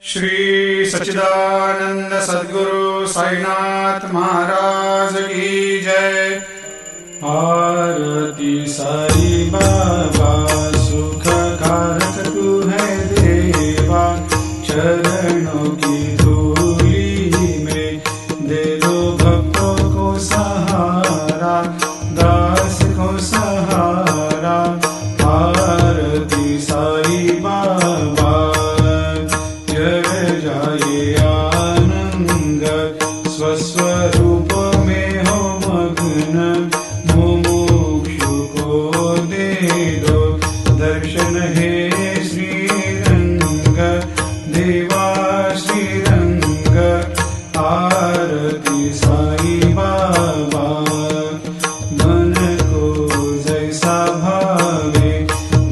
श्री सच्चिदानंद सद्गुरु साईनाथ महाराज की जय। आरती साई बाबा सुख कारक तू है देवा, चरणों की धूली में दे दो भक्तों को सहारा, दास को सहारा। आरती साई बाबा जय जाए आनंद, स्वस्वरूप में हो मग्न, मुमुक्षु को दे दो दर्शन हे श्रीरंग, देवा श्रीरंग। आरती साई बाबा मन को जैसा भावे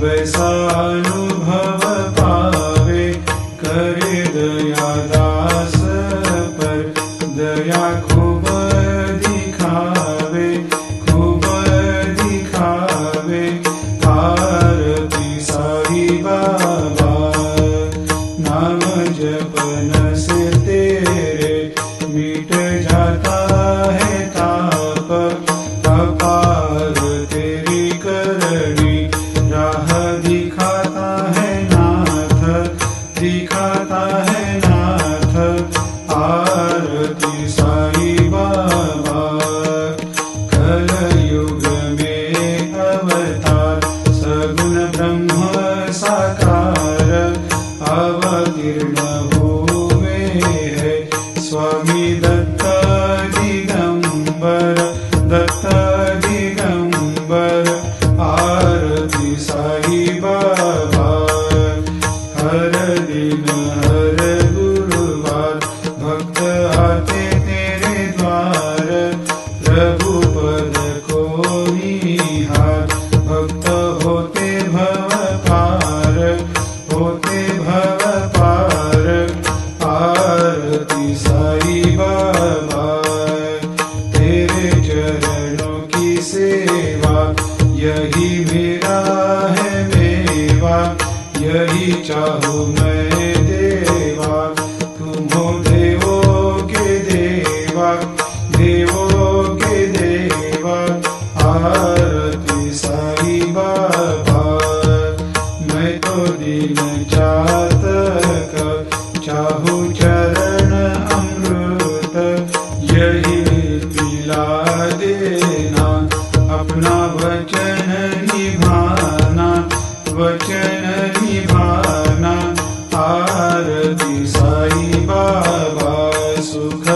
वैसा अनुभव पावे, करे दया दास पर दया खूब दिखावे, खूब दिखावे। आरती साई बाबा नाम जपन से तेरे मिट जाता है ताप, अपार तेरी करनी राह दिखाता है नाथ, दिखाता है नाथ। आरती साई बाबा कलयुग में अवतार, सगुण ब्रह्म साकार अवतीर्ण हुए है स्वामी दत्त दिगंबर, दत्त दिगंबर। आरती साई बाबा हर दिन हर गुरुवार भक्त आते तेरे द्वार, रघुपद को निहार भक्त होते भव पार, होते भव पार। आरती साई बाबा तेरे चरणों की सेवा, यही मेरा है मेवा, यही चाहूँ मैं देवा। तुम हो देवों के देवा, देवों के देवा। आरती साई बाबा मैं तो दीन चातक, चाहूँ चरण अमृत, यही पिला देना, अपना वचन निभाना, वचन निभाना। आरती साई बाबा सुख